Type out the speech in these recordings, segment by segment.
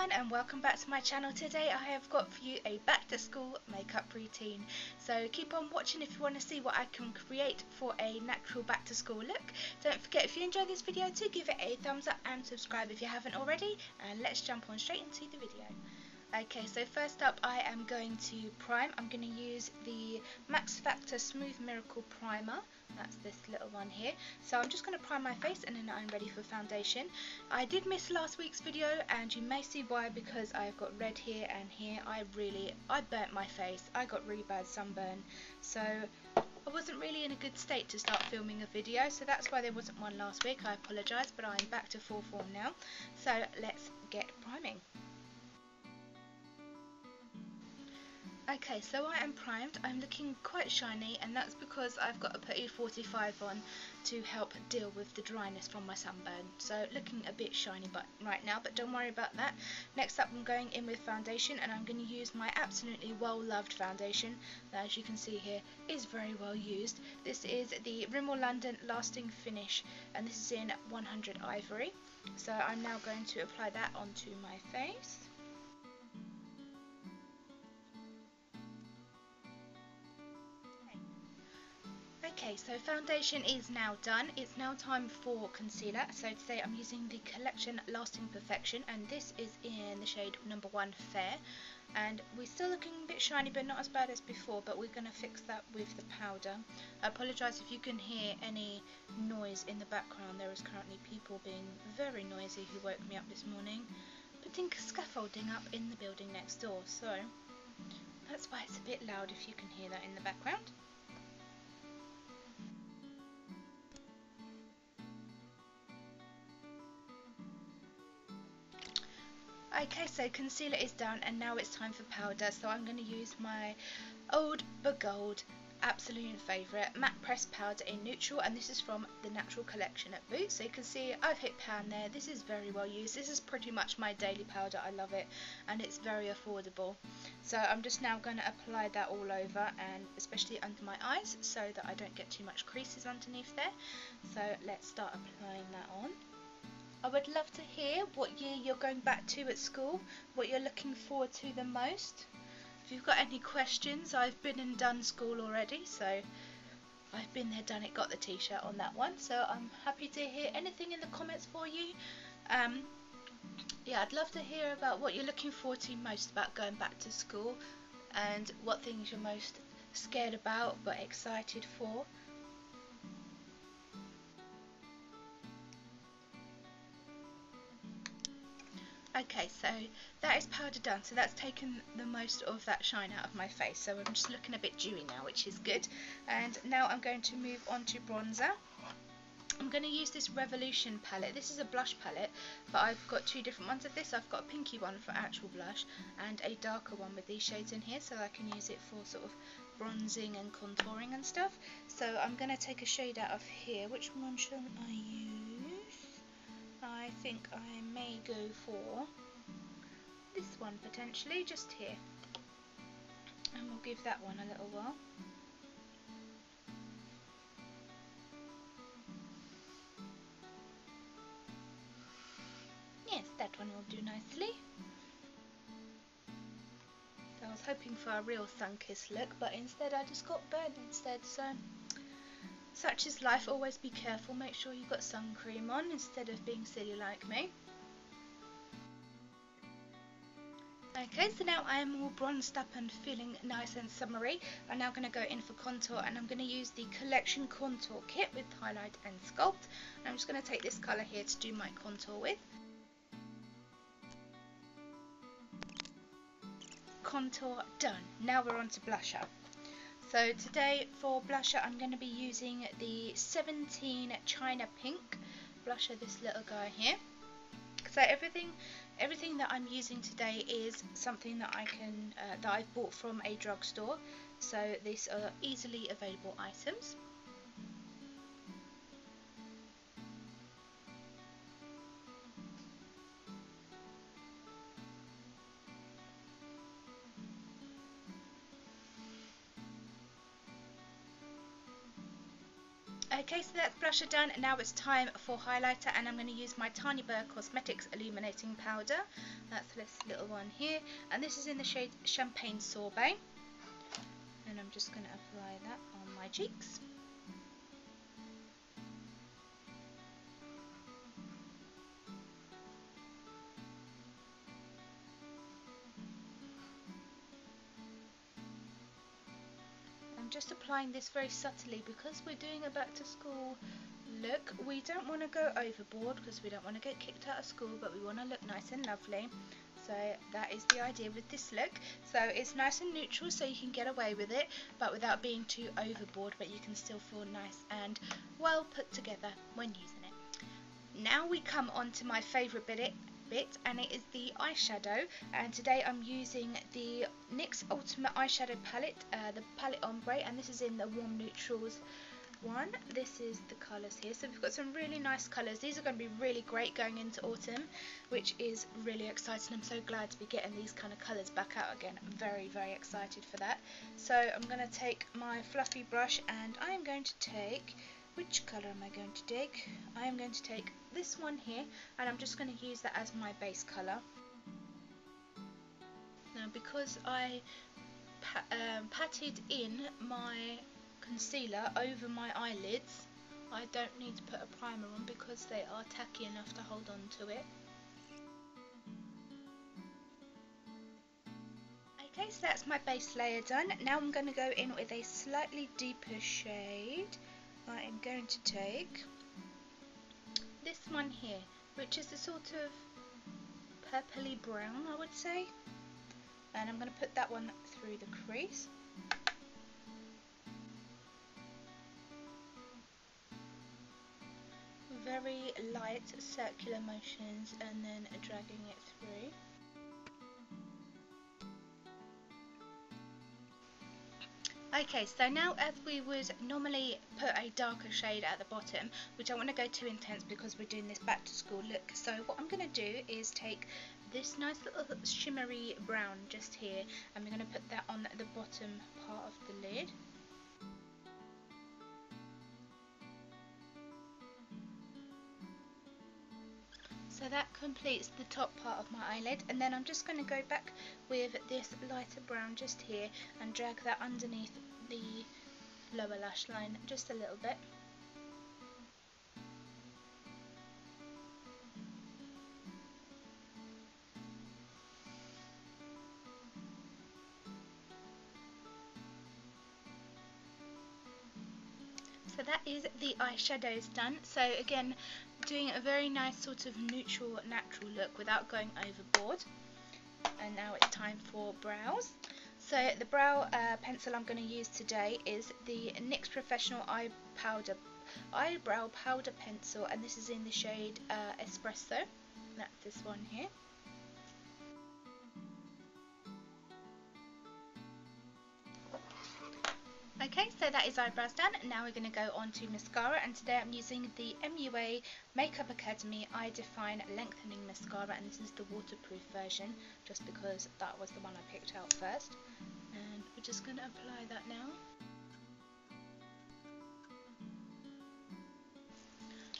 everyone, and welcome back to my channel. Today I have got for you a back to school makeup routine, so keep on watching if you want to see what I can create for a natural back to school look. Don't forget, if you enjoyed this video, to give it a thumbs up and subscribe if you haven't already, and let's jump on straight into the video. Okay, so first up I am going to prime. I'm going to use the Max Factor Smooth Miracle Primer. That's this little one here. So I'm just going to prime my face and then I'm ready for foundation. I did miss last week's video and you may see why, because I've got red here and here. I burnt my face. I got really bad sunburn. So I wasn't really in a good state to start filming a video. So that's why there wasn't one last week. I apologise, but I'm back to full form now. So let's get priming. Okay, so I am primed. I'm looking quite shiny, and that's because I've got to put E45 on to help deal with the dryness from my sunburn. So looking a bit shiny right now, but don't worry about that. Next up I'm going in with foundation, and I'm going to use my absolutely well loved foundation that, as you can see here, is very well used. This is the Rimmel London Lasting Finish, and this is in 100 Ivory. So I'm now going to apply that onto my face. Okay, so foundation is now done. It's now time for concealer. So today I'm using the Collection Lasting Perfection, and this is in the shade number 1 Fair. And we're still looking a bit shiny, but not as bad as before, but we're going to fix that with the powder. I apologise if you can hear any noise in the background. There is currently people being very noisy who woke me up this morning, putting scaffolding up in the building next door. So that's why it's a bit loud if you can hear that in the background. Okay, so concealer is done, and now it's time for powder. So I'm going to use my old but gold absolute favourite matte press powder in neutral, and this is from the Natural Collection at Boots. So you can see I've hit pan there. This is very well used. This is pretty much my daily powder. I love it, and it's very affordable. So I'm just now going to apply that all over, and especially under my eyes, so that I don't get too much creases underneath there. So let's start applying that on. I would love to hear what year you're going back to at school, what you're looking forward to the most. If you've got any questions, I've been and done school already, so I've been there, done it, got the t-shirt on that one. So I'm happy to hear anything in the comments for you. Yeah, I'd love to hear about what you're looking forward to most about going back to school, and what things you're most scared about but excited for. Okay, so that is powder done, so that's taken the most of that shine out of my face, so I'm just looking a bit dewy now, which is good. And now I'm going to move on to bronzer. I'm going to use this Revolution palette. This is a blush palette, but I've got two different ones of this. I've got a pinky one for actual blush and a darker one with these shades in here, so I can use it for sort of bronzing and contouring and stuff. So I'm going to take a shade out of here. Which one shall I use? I think I may go for this one potentially, just here, and we'll give that one a little while. Yes, that one will do nicely. I was hoping for a real sun-kissed look, but instead I just got burned instead, so such is life. Always be careful, make sure you've got sun cream on instead of being silly like me. Okay, so now I am all bronzed up and feeling nice and summery. I'm now going to go in for contour, and I'm going to use the Collection Contour Kit with Highlight and Sculpt. And I'm just going to take this colour here to do my contour with. Contour done. Now we're on to blusher. So today for blusher I'm going to be using the 17 China Pink blusher, this little guy here. So everything that I'm using today is something that that I've bought from a drugstore. So these are easily available items. Okay, so that's blusher done. Now it's time for highlighter, and I'm going to use my Tiny Bird Cosmetics Illuminating Powder. That's this little one here, and this is in the shade Champagne Sorbet. And I'm just going to apply that on my cheeks. I'm just applying this very subtly because we're doing a back to school look. We don't want to go overboard because we don't want to get kicked out of school, but we want to look nice and lovely. So that is the idea with this look. So it's nice and neutral, so you can get away with it, but without being too overboard, but you can still feel nice and well put together when using it. Now we come on to my favourite bit, and it is the eyeshadow, and today I'm using the NYX Ultimate Eyeshadow Palette, the Palette Ombre, and this is in the Warm Neutrals one. This is the colours here, so we've got some really nice colours. These are going to be really great going into autumn, which is really exciting. I'm so glad to be getting these kind of colours back out again. I'm very, very excited for that. So I'm going to take my fluffy brush, and I am going to take, which colour am I going to take? I am going to take this one here, and I'm just going to use that as my base colour. Now, because I patted in my concealer over my eyelids, I don't need to put a primer on because they are tacky enough to hold on to it. Okay, so that's my base layer done. Now I'm going to go in with a slightly deeper shade. I am going to take this one here, which is a sort of purpley brown, I would say, and I'm going to put that one through the crease. Very light circular motions and then dragging it through. Okay, so now as we would normally put a darker shade at the bottom, we don't want to go too intense because we're doing this back to school look. So what I'm going to do is take this nice little shimmery brown just here, and we're going to put that on the bottom part of the lid. So that completes the top part of my eyelid, and then I'm just going to go back with this lighter brown just here and drag that underneath the lower lash line just a little bit. So that is the eyeshadows done. So again, doing a very nice sort of neutral, natural look without going overboard. And now it's time for brows. So the brow pencil I'm going to use today is the NYX Professional Eyebrow Powder Pencil, and this is in the shade Espresso. That's this one here. Okay, so that is eyebrows done. Now we're going to go on to mascara, and today I'm using the MUA Makeup Academy Eye Define Lengthening Mascara, and this is the waterproof version, just because that was the one I picked out first. And we're just going to apply that now.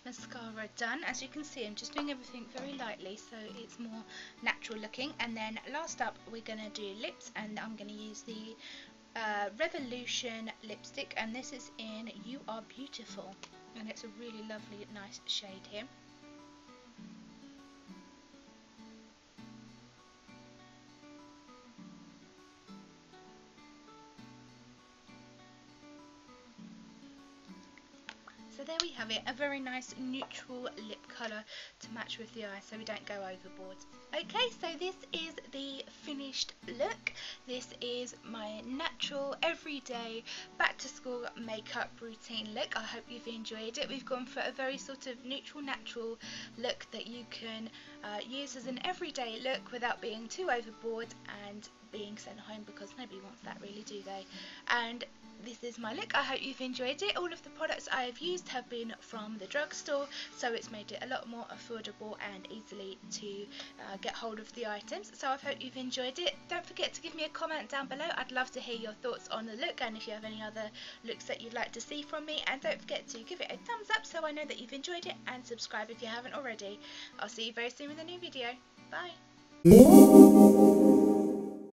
Mascara done. As you can see, I'm just doing everything very lightly so it's more natural looking. And then last up we're going to do lips, and I'm going to use the Revolution lipstick, and this is in You Are Beautiful, and it's a really lovely nice shade here. So there we have it, a very nice neutral lip colour to match with the eye so we don't go overboard. Okay, so this is the finished look. This is my natural, everyday, back to school makeup routine look. I hope you've enjoyed it. We've gone for a very sort of neutral, natural look that you can use as an everyday look without being too overboard and being sent home, because nobody wants that really, do they? And this is my look. I hope you've enjoyed it. All of the products I have used have been from the drugstore, so it's made it a lot more affordable and easily to get hold of the items. So I hope you've enjoyed it. Don't forget to give me a comment down below. I'd love to hear your thoughts on the look, and if you have any other looks that you'd like to see from me. And don't forget to give it a thumbs up so I know that you've enjoyed it, and subscribe if you haven't already. I'll see you very soon with a new video. Bye.